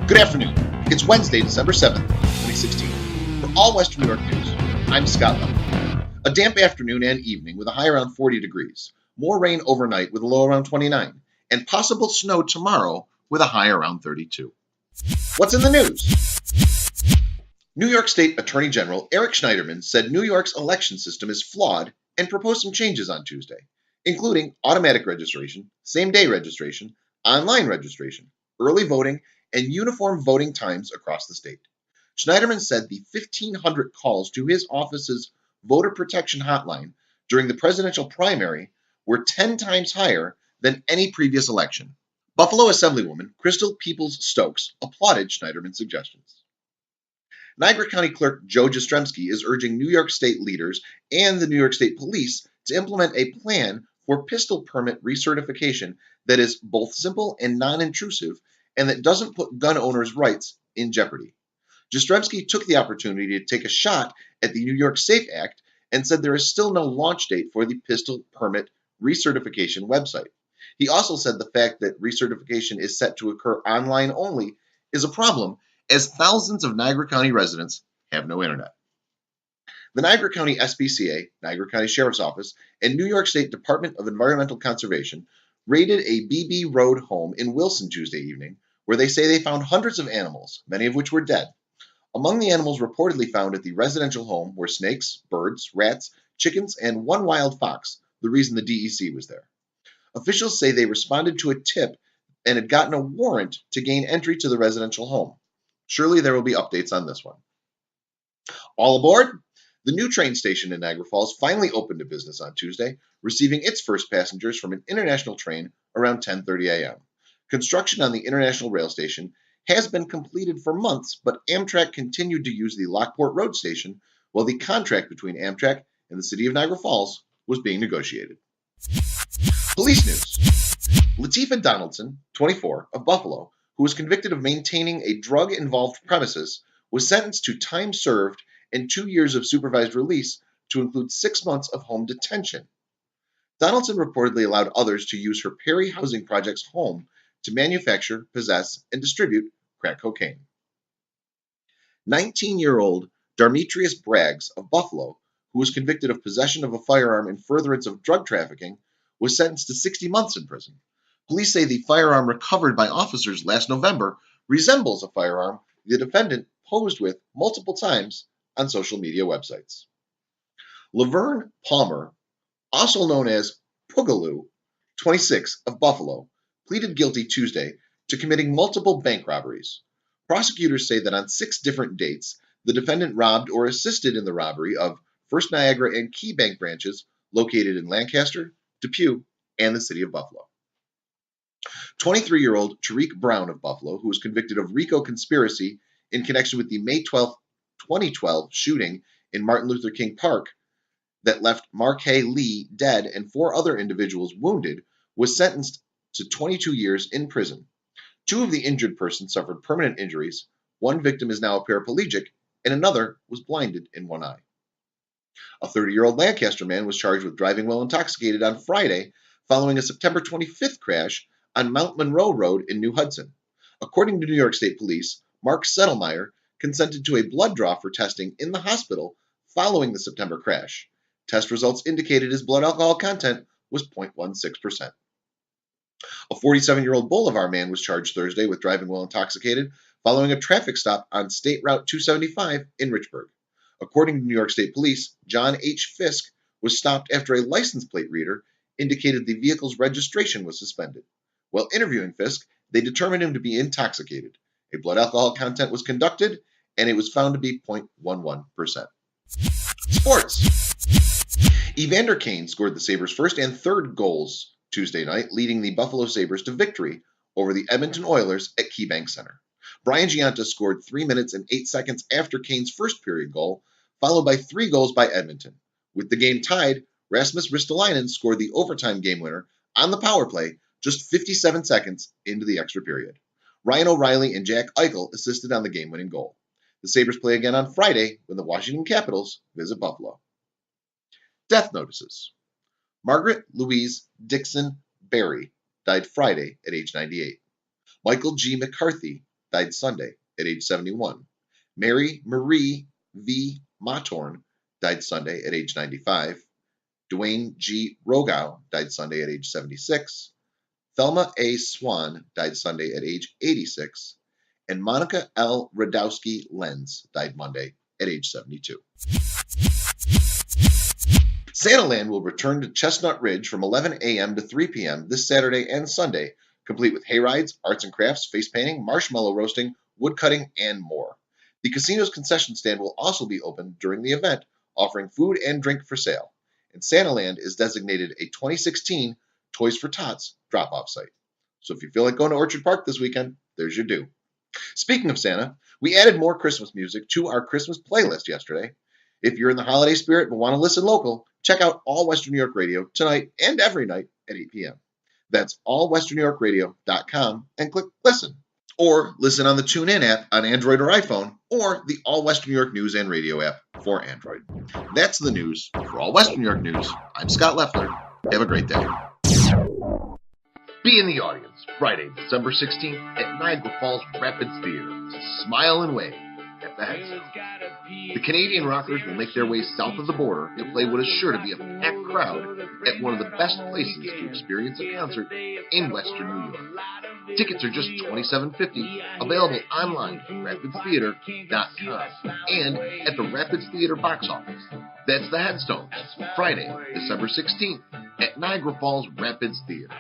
Good afternoon. It's Wednesday, December 7th, 2016. For all Western New York news, I'm Scott Lemon. A damp afternoon and evening with a high around 40 degrees. More rain overnight with a low around 29. And possible snow tomorrow with a high around 32. What's in the news? New York State Attorney General Eric Schneiderman said New York's election system is flawed and proposed some changes on Tuesday, including automatic registration, same-day registration, online registration, early voting, and uniform voting times across the state. Schneiderman said the 1,500 calls to his office's voter protection hotline during the presidential primary were 10 times higher than any previous election. Buffalo Assemblywoman Crystal Peoples-Stokes applauded Schneiderman's suggestions. Niagara County Clerk Joe Jastrzemski is urging New York State leaders and the New York State Police to implement a plan for pistol permit recertification that is both simple and non-intrusive and that doesn't put gun owners' rights in jeopardy. Jastrzemski took the opportunity to take a shot at the New York SAFE Act and said there is still no launch date for the pistol permit recertification website. He also said the fact that recertification is set to occur online only is a problem, as thousands of Niagara County residents have no internet. The Niagara County SPCA, Niagara County Sheriff's Office, and New York State Department of Environmental Conservation raided a BB Road home in Wilson Tuesday evening, where they say they found hundreds of animals, many of which were dead. Among the animals reportedly found at the residential home were snakes, birds, rats, chickens, and one wild fox, the reason the DEC was there. Officials say they responded to a tip and had gotten a warrant to gain entry to the residential home. Surely there will be updates on this one. All aboard! The new train station in Niagara Falls finally opened to business on Tuesday, receiving its first passengers from an international train around 10:30 a.m. Construction on the International Rail Station has been completed for months, but Amtrak continued to use the Lockport Road Station while the contract between Amtrak and the city of Niagara Falls was being negotiated. Police news. Latifah Donaldson, 24, of Buffalo, who was convicted of maintaining a drug-involved premises, was sentenced to time served and 2 years of supervised release to include 6 months of home detention. Donaldson reportedly allowed others to use her Perry Housing Project's home to manufacture, possess, and distribute crack cocaine. 19-year-old Darmetrius Braggs of Buffalo, who was convicted of possession of a firearm in furtherance of drug trafficking, was sentenced to 60 months in prison. Police say the firearm recovered by officers last November resembles a firearm the defendant posed with multiple times on social media websites. Laverne Palmer, also known as Poogaloo, 26, of Buffalo, pleaded guilty Tuesday to committing multiple bank robberies. Prosecutors say that on 6 different dates, the defendant robbed or assisted in the robbery of First Niagara and Key Bank branches located in Lancaster, Depew, and the city of Buffalo. 23-year-old Tariq Brown of Buffalo, who was convicted of RICO conspiracy in connection with the May 12, 2012 shooting in Martin Luther King Park that left Marquay Lee dead and 4 other individuals wounded, was sentenced to 22 years in prison. 2 of the injured persons suffered permanent injuries. 1 victim is now a paraplegic, and another was blinded in one eye. A 30-year-old Lancaster man was charged with driving while intoxicated on Friday following a September 25th crash on Mount Monroe Road in New Hudson. According to New York State Police, Mark Settlemeyer consented to a blood draw for testing in the hospital following the September crash. Test results indicated his blood alcohol content was 0.16%. A 47-year-old Bolivar man was charged Thursday with driving while intoxicated following a traffic stop on State Route 275 in Richburg. According to New York State Police, John H. Fisk was stopped after a license plate reader indicated the vehicle's registration was suspended. While interviewing Fisk, they determined him to be intoxicated. A blood alcohol content was conducted, and it was found to be 0.11%. Sports. Evander Kane scored the Sabres' first and third goals Tuesday night, leading the Buffalo Sabres to victory over the Edmonton Oilers at KeyBank Center. Brian Giunta scored 3 minutes and 8 seconds after Kane's first period goal, followed by 3 goals by Edmonton. With the game tied, Rasmus Ristolainen scored the overtime game winner on the power play just 57 seconds into the extra period. Ryan O'Reilly and Jack Eichel assisted on the game-winning goal. The Sabres play again on Friday when the Washington Capitals visit Buffalo. Death notices. Margaret Louise Dixon Berry died Friday at age 98. Michael G. McCarthy died Sunday at age 71. Mary Marie V. Matorn died Sunday at age 95. Dwayne G. Rogow died Sunday at age 76. Thelma A. Swan died Sunday at age 86. And Monica L. Radowski Lenz died Monday at age 72. Santaland will return to Chestnut Ridge from 11 a.m. to 3 p.m. this Saturday and Sunday, complete with hayrides, arts and crafts, face painting, marshmallow roasting, wood cutting, and more. The casino's concession stand will also be open during the event, offering food and drink for sale. And Santaland is designated a 2016 Toys for Tots drop-off site. So if you feel like going to Orchard Park this weekend, there's your due. Speaking of Santa, we added more Christmas music to our Christmas playlist yesterday. If you're in the holiday spirit and want to listen local, check out All Western New York Radio tonight and every night at 8 p.m. That's allwesternnewyorkradio.com and click listen. Or listen on the TuneIn app on Android or iPhone, or the All Western New York News and Radio app for Android. That's the news. For All Western New York News, I'm Scott Leffler. Have a great day. Be in the audience Friday, December 16th at Niagara Falls Rapids Theater to smile and wave at the Headstone. The Canadian Rockers will make their way south of the border and play what is sure to be a packed crowd at one of the best places to experience a concert in Western New York. Tickets are just $27.50, available online at rapidstheater.com and at the Rapids Theater box office. That's the Headstones, Friday, December 16th at Niagara Falls Rapids Theater.